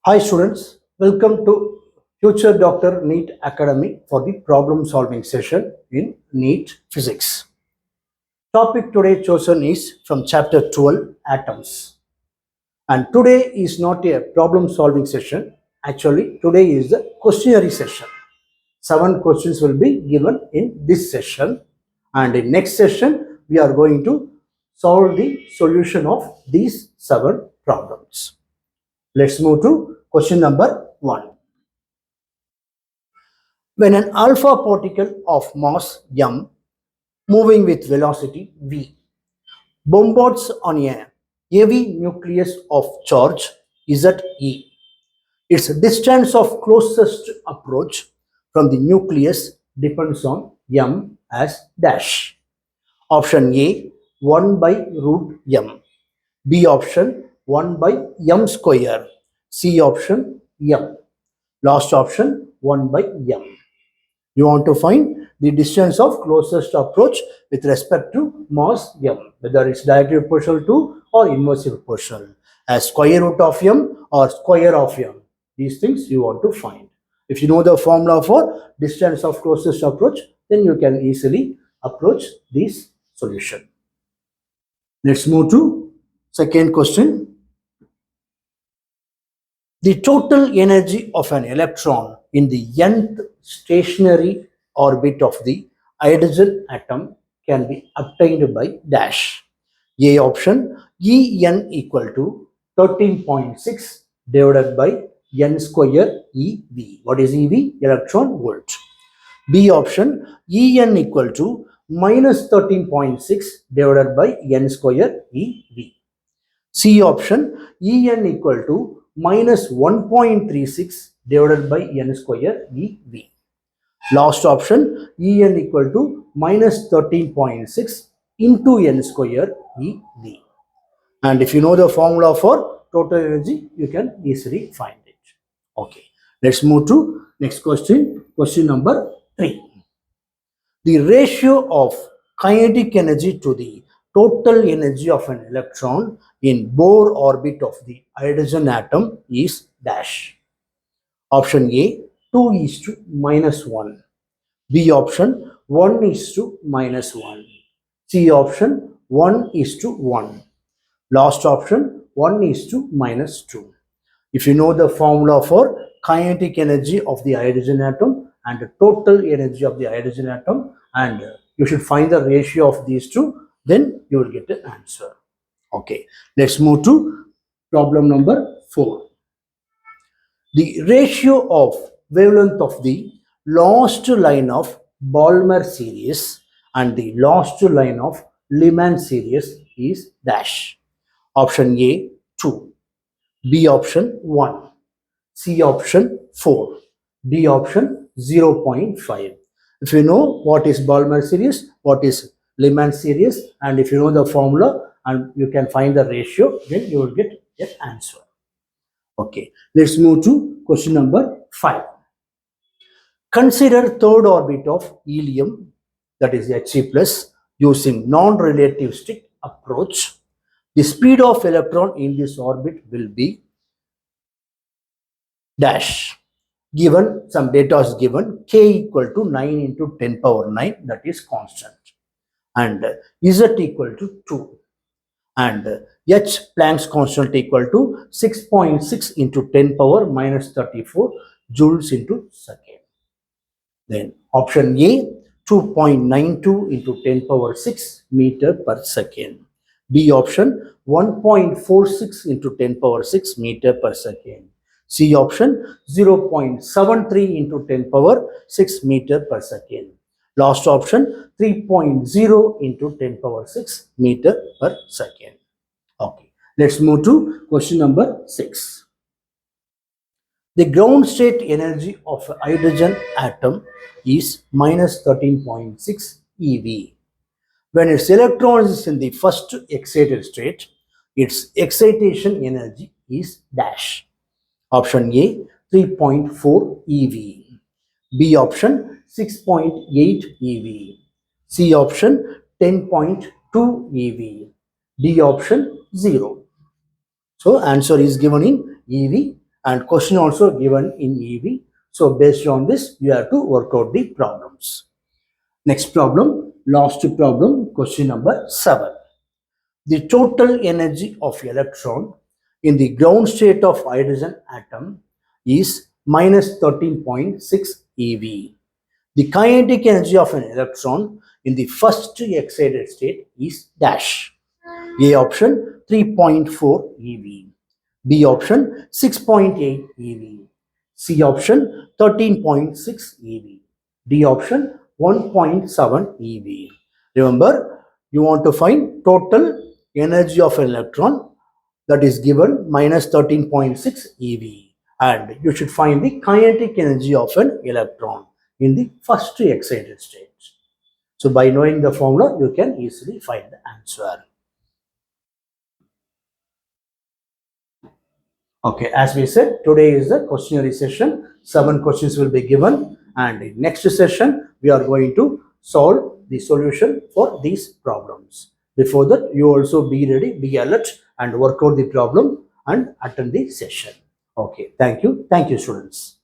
Hi students, welcome to Future Doctor NEET Academy for the problem solving session in NEET Physics. Topic today chosen is from chapter 12 Atoms. And today is not a problem solving session. Actually, today is the questionnaire session. 7 questions will be given in this session. And in next session, we are going to solve the solution of these 7 problems. Let's move to question number 1. When an alpha particle of mass m moving with velocity v bombards on a heavy nucleus of charge Ze, its distance of closest approach from the nucleus depends on m as dash. Option A 1 by root m, B option 1 by m square, C option m, last option 1 by m. You want to find the distance of closest approach with respect to mass m, whether it's directly proportional to or inversely proportional, as square root of m or square of m. These things you want to find. If you know the formula for distance of closest approach, then you can easily approach this solution. Let's move to second question. The total energy of an electron in the nth stationary orbit of the hydrogen atom can be obtained by dash. A option En equal to 13.6 divided by n square EV. What is EV? Electron volt. B option En equal to minus 13.6 divided by n square EV. C option En equal to minus 1.36 divided by n square EV. Last option En equal to minus 13.6 into n square EV. And if you know the formula for total energy, you can easily find it. Okay, let's move to next question. Question number 3. The ratio of kinetic energy to the total energy of an electron in Bohr orbit of the hydrogen atom is dash. Option A 2 is to minus 1. B option 1 is to minus 1. C option 1 is to 1. Last option 1 is to minus 2. If you know the formula for kinetic energy of the hydrogen atom and the total energy of the hydrogen atom, and you should find the ratio of these two, then you will get the answer. Okay, let's move to problem number 4. The ratio of wavelength of the last line of Balmer series and the last line of Lyman series is dash. Option A 2, B option 1, C option 4, D option 0.5. If you know what is Balmer series, what is Lyman series, and if you know the formula and you can find the ratio, then you will get an answer. Okay, let's move to question number 5. Consider third orbit of helium, that is He plus, using non-relativistic approach. The speed of electron in this orbit will be dash. Given some data is given, k equal to 9 into 10 power 9, that is constant, and z equal to 2, and h Planck's constant equal to 6.6 into 10 power minus 34 joules into second. Then option A 2.92 into 10 power 6 meter per second. B option 1.46 into 10 power 6 meter per second. C option 0.73 into 10 power 6 meter per second. Last option 3.0 into 10 power 6 meter per second. Okay, let's move to question number 6. The ground state energy of a hydrogen atom is minus 13.6 eV. When its electron is in the first excited state, its excitation energy is dash. Option A 3.4 eV, B option 6.8 eV, C option 10.2 eV, D option 0. So answer is given in eV and question also given in EV. So based on this, you have to work out the problems. Next problem, last problem, question number 7. The total energy of electron in the ground state of hydrogen atom is minus 13.6 eV. The kinetic energy of an electron in the first excited state is dash. A option 3.4 eV. B option 6.8 eV. C option 13.6 eV. D option 1.7 eV. Remember, you want to find total energy of an electron, that is given minus 13.6 eV, and you should find the kinetic energy of an electron in the first excited state. So by knowing the formula, you can easily find the answer. Okay, as we said, today is the questionnaire session. 7 questions will be given, and in next session, we are going to solve the solution for these problems. Before that, you also be ready, be alert, and work out the problem and attend the session. Okay, thank you. Thank you, students.